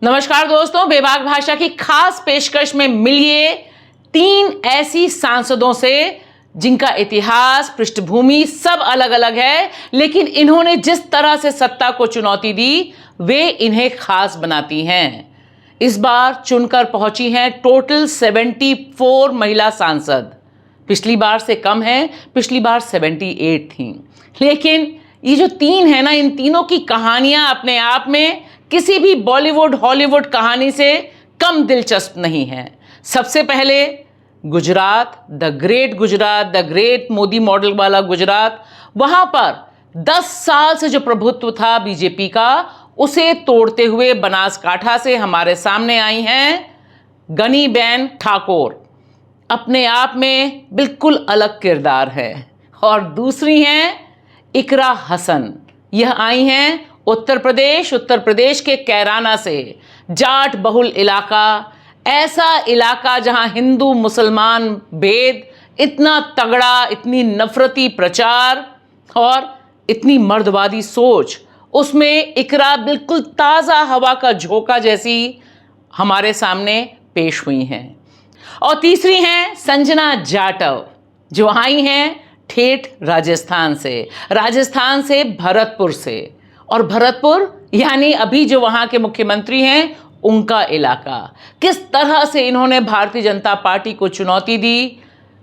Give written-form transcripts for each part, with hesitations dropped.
नमस्कार दोस्तों, बेबाक भाषा की खास पेशकश में मिलिए 3 ऐसी सांसदों से जिनका इतिहास, पृष्ठभूमि सब अलग अलग है, लेकिन इन्होंने जिस तरह से सत्ता को चुनौती दी वे इन्हें खास बनाती हैं। इस बार चुनकर पहुंची हैं टोटल 74 महिला सांसद। पिछली बार से कम है, पिछली बार 78 थी। लेकिन ये जो 3 है ना, इन तीनों की कहानियां अपने आप में किसी भी बॉलीवुड हॉलीवुड कहानी से कम दिलचस्प नहीं है। सबसे पहले Gujarat, the great Modi model वाला गुजरात, वहां पर 10 साल से जो प्रभुत्व था बीजेपी का, उसे तोड़ते हुए बनासकांठा से हमारे सामने आई हैं गनीबेन ठाकुर। अपने आप में बिल्कुल अलग किरदार है। और दूसरी हैं इकरा हसन। यह आई हैं उत्तर प्रदेश के कैराना से। जाट बहुल इलाका, ऐसा इलाका जहां हिंदू मुसलमान भेद इतना तगड़ा, इतनी नफरती प्रचार और इतनी मर्दवादी सोच, उसमें इकरा बिल्कुल ताज़ा हवा का झोंका जैसी हमारे सामने पेश हुई हैं। और तीसरी हैं संजना जाटव, जो आई हैं ठेठ राजस्थान से भरतपुर से। और भरतपुर यानी अभी जो वहां के मुख्यमंत्री हैं उनका इलाका। किस तरह से इन्होंने भारतीय जनता पार्टी को चुनौती दी,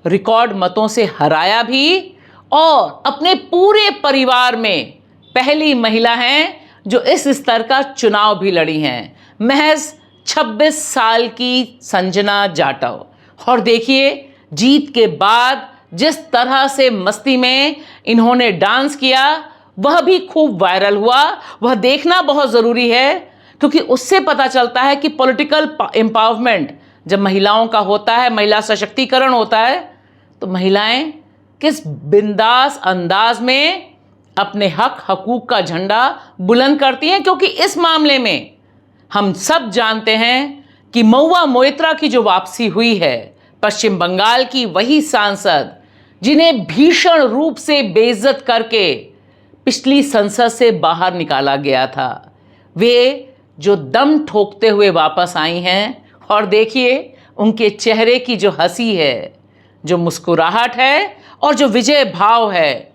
रिकॉर्ड मतों से हराया भी, और अपने पूरे परिवार में पहली महिला हैं जो इस स्तर का चुनाव भी लड़ी हैं। महज 26 साल की संजना जाटव। और देखिए, जीत के बाद जिस तरह से मस्ती में इन्होंने डांस किया, वह भी खूब वायरल हुआ। वह देखना बहुत ज़रूरी है, क्योंकि उससे पता चलता है कि पॉलिटिकल एम्पावरमेंट जब महिलाओं का होता है, महिला सशक्तिकरण होता है, तो महिलाएं किस बिंदास अंदाज में अपने हक हकूक का झंडा बुलंद करती हैं। क्योंकि इस मामले में हम सब जानते हैं कि महुआ मोइत्रा की जो वापसी हुई है, पश्चिम बंगाल की वही सांसद जिन्हें भीषण रूप से बेइज्जत करके पिछली संसद से बाहर निकाला गया था, वे जो दम ठोकते हुए वापस आई हैं। और देखिए, उनके चेहरे की जो हंसी है, जो मुस्कुराहट है और जो विजय भाव है,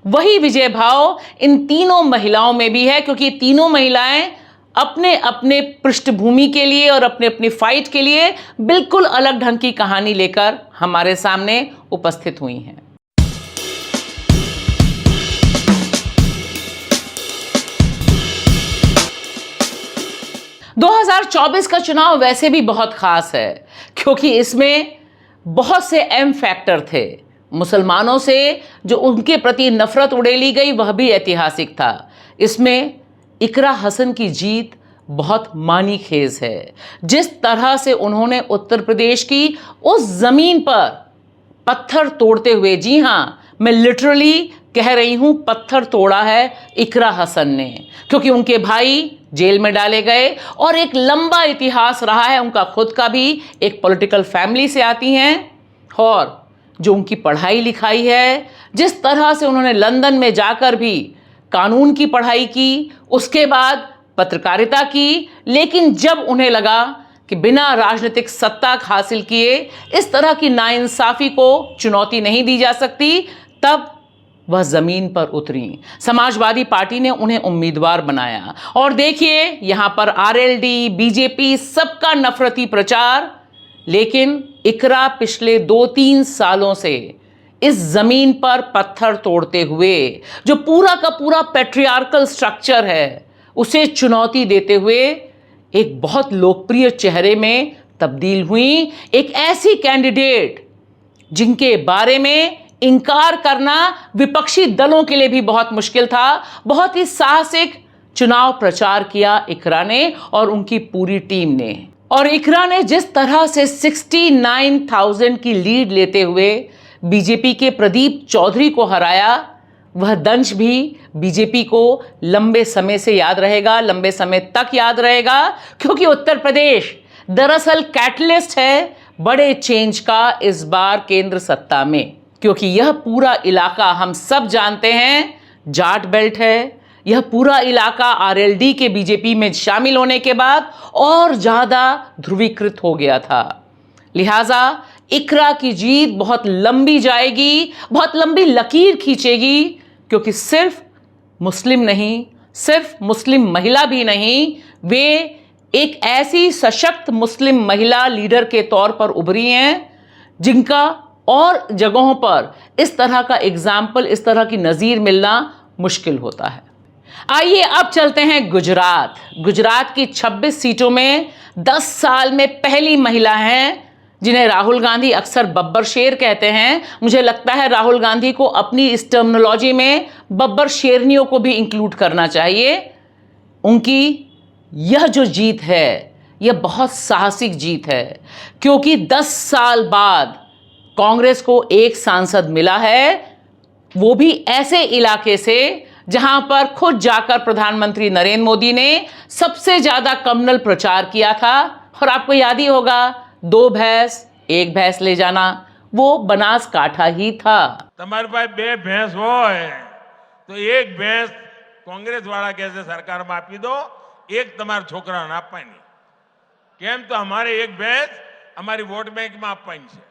वही विजय भाव इन तीनों महिलाओं में भी है। क्योंकि तीनों महिलाएं अपने अपने पृष्ठभूमि के लिए और अपने अपनी फाइट के लिए बिल्कुल अलग ढंग की कहानी लेकर हमारे सामने उपस्थित हुई हैं। दो 2024 का चुनाव वैसे भी बहुत खास है, क्योंकि इसमें बहुत से एम फैक्टर थे। मुसलमानों से जो उनके प्रति नफरत उड़ेली गई, वह भी ऐतिहासिक था। इसमें इकरा हसन की जीत बहुत मानीखेज है। जिस तरह से उन्होंने उत्तर प्रदेश की उस जमीन पर पत्थर तोड़ते हुए, जी हाँ, मैं लिटरली कह रही हूं, पत्थर तोड़ा है इकरा हसन ने। क्योंकि उनके भाई जेल में डाले गए और एक लंबा इतिहास रहा है उनका खुद का भी। एक पॉलिटिकल फैमिली से आती हैं, और जो उनकी पढ़ाई लिखाई है, जिस तरह से उन्होंने लंदन में जाकर भी कानून की पढ़ाई की, उसके बाद पत्रकारिता की, लेकिन जब उन्हें लगा कि बिना राजनीतिक सत्ता हासिल किए इस तरह की नाइंसाफी को चुनौती नहीं दी जा सकती, तब वह जमीन पर उतरी। समाजवादी पार्टी ने उन्हें उम्मीदवार बनाया। और देखिए, यहां पर आरएलडी, बीजेपी, सबका नफरती प्रचार। लेकिन इकरा पिछले 2-3 सालों से इस जमीन पर पत्थर तोड़ते हुए, जो पूरा का पूरा पैट्रियार्कल स्ट्रक्चर है, उसे चुनौती देते हुए एक बहुत लोकप्रिय चेहरे में तब्दील हुई। एक ऐसी कैंडिडेट जिनके बारे में इनकार करना विपक्षी दलों के लिए भी बहुत मुश्किल था। बहुत ही साहसिक चुनाव प्रचार किया इकरा ने और उनकी पूरी टीम ने। और इकरा ने जिस तरह से 69,000 की लीड लेते हुए बीजेपी के प्रदीप चौधरी को हराया, वह दंश भी बीजेपी को लंबे समय से याद रहेगा, लंबे समय तक याद रहेगा। क्योंकि उत्तर प्रदेश दरअसल कैटलिस्ट है बड़े चेंज का इस बार केंद्र सत्ता में। क्योंकि यह पूरा इलाका हम सब जानते हैं जाट बेल्ट है। यह पूरा इलाका आरएलडी के बीजेपी में शामिल होने के बाद और ज्यादा ध्रुवीकृत हो गया था। लिहाजा इकरा की जीत बहुत लंबी जाएगी, बहुत लंबी लकीर खींचेगी, क्योंकि सिर्फ मुस्लिम नहीं, सिर्फ मुस्लिम महिला भी नहीं, वे एक ऐसी सशक्त मुस्लिम महिला लीडर के तौर पर उभरी हैं जिनका और जगहों पर इस तरह का एग्जाम्पल, इस तरह की नज़ीर मिलना मुश्किल होता है। आइए अब चलते हैं गुजरात। गुजरात की 26 सीटों में 10 साल में पहली महिला हैं जिन्हें राहुल गांधी अक्सर बब्बर शेर कहते हैं। मुझे लगता है राहुल गांधी को अपनी इस टर्मिनोलॉजी में बब्बर शेरनियों को भी इंक्लूड करना चाहिए। उनकी यह जो जीत है, यह बहुत साहसिक जीत है, क्योंकि 10 साल बाद कांग्रेस को एक सांसद मिला है, वो भी ऐसे इलाके से जहां पर खुद जाकर प्रधानमंत्री नरेंद्र मोदी ने सबसे ज्यादा कम्युनल प्रचार किया था। और आपको याद ही होगा, 2 भैंस 1 भैंस ले जाना, वो बनासकांठा ही था। तुम्हारे पास 2 भैंस होय तो 1 भैंस कांग्रेस वाला कैसे सरकार में आपी दो, 1 तुम्हारा छोकरा ने आपवानी, केम तो हमारे 1 भैंस हमारी वोट बैंक में आपवानी है।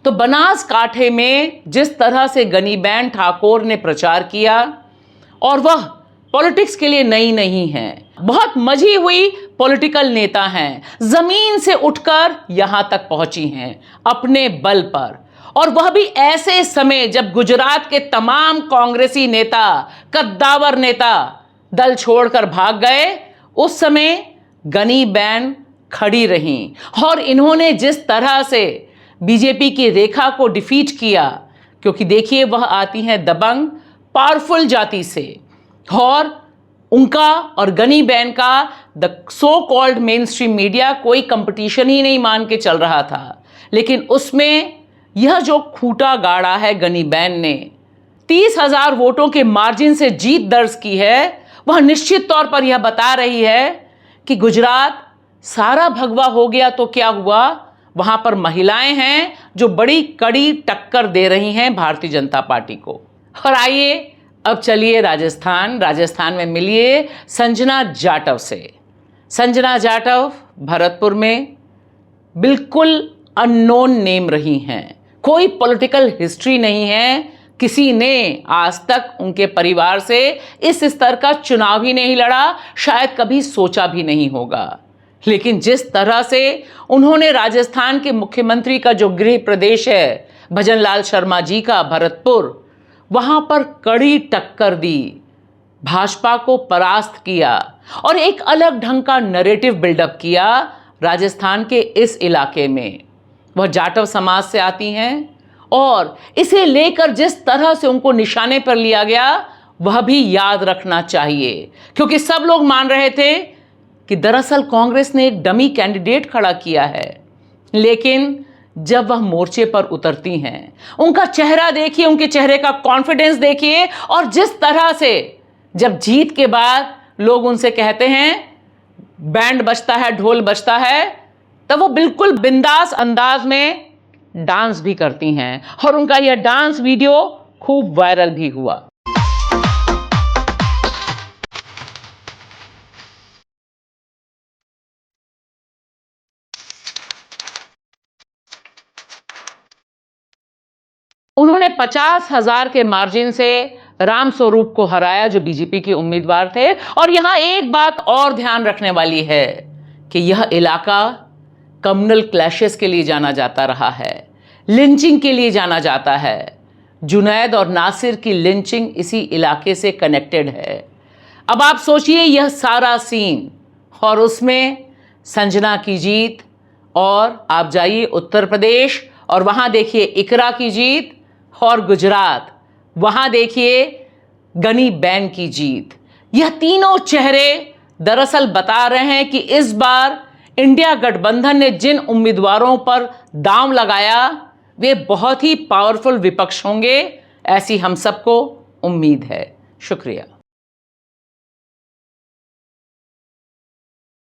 तो बनासकांठे में जिस तरह से गनीबेन ठाकुर ने प्रचार किया, और वह पॉलिटिक्स के लिए नई नहीं है, बहुत मजी हुई पॉलिटिकल नेता हैं, जमीन से उठकर यहां तक पहुंची हैं अपने बल पर, और वह भी ऐसे समय जब गुजरात के तमाम कांग्रेसी नेता, कद्दावर नेता दल छोड़कर भाग गए। उस समय गनीबेन खड़ी रहीं और इन्होंने जिस तरह से बीजेपी की रेखा को डिफीट किया, क्योंकि देखिए वह आती हैं दबंग पावरफुल जाति से, और उनका और गनीबेन का the so called main stream media कोई कंपटीशन ही नहीं मान के चल रहा था। लेकिन उसमें यह जो खूंटा गाड़ा है गनीबेन ने, 30,000 वोटों के मार्जिन से जीत दर्ज की है, वह निश्चित तौर पर यह बता रही है कि गुजरात सारा भगवा हो गया तो क्या हुआ, वहां पर महिलाएं हैं जो बड़ी कड़ी टक्कर दे रही हैं भारतीय जनता पार्टी को। और आइए अब चलिए राजस्थान में मिलिए संजना जाटव से। संजना जाटव भरतपुर में बिल्कुल अननोन नेम रही हैं, कोई पॉलिटिकल हिस्ट्री नहीं है, किसी ने आज तक उनके परिवार से इस स्तर का चुनाव ही नहीं लड़ा, शायद कभी सोचा भी नहीं होगा। लेकिन जिस तरह से उन्होंने राजस्थान के मुख्यमंत्री का जो गृह प्रदेश है भजनलाल शर्मा जी का भरतपुर, वहां पर कड़ी टक्कर दी, भाजपा को परास्त किया और एक अलग ढंग का नैरेटिव बिल्डअप किया राजस्थान के इस इलाके में। वह जाटव समाज से आती हैं और इसे लेकर जिस तरह से उनको निशाने पर लिया गया, वह भी याद रखना चाहिए, क्योंकि सब लोग मान रहे थे कि दरअसल कांग्रेस ने एक डमी कैंडिडेट खड़ा किया है। लेकिन जब वह मोर्चे पर उतरती हैं, उनका चेहरा देखिए, उनके चेहरे का कॉन्फिडेंस देखिए, और जिस तरह से जब जीत के बाद लोग उनसे कहते हैं बैंड बजता है, ढोल बजता है, तब वो बिल्कुल बिंदास अंदाज में डांस भी करती हैं, और उनका यह डांस वीडियो खूब वायरल भी हुआ। उन्होंने 50,000 के मार्जिन से राम स्वरूप को हराया, जो बीजेपी के उम्मीदवार थे। और यहां एक बात और ध्यान रखने वाली है कि यह इलाका कम्युनल क्लैशेस के लिए जाना जाता रहा है, लिंचिंग के लिए जाना जाता है। जुनैद और नासिर की लिंचिंग इसी इलाके से कनेक्टेड है। अब आप सोचिए यह सारा सीन, और उसमें संजना की जीत, और आप जाइए उत्तर प्रदेश और वहां देखिए इकरा की जीत, और गुजरात वहां देखिए गनीबेन की जीत। यह तीनों चेहरे दरअसल बता रहे हैं कि इस बार इंडिया गठबंधन ने जिन उम्मीदवारों पर दांव लगाया, वे बहुत ही पावरफुल विपक्ष होंगे, ऐसी हम सबको उम्मीद है। शुक्रिया।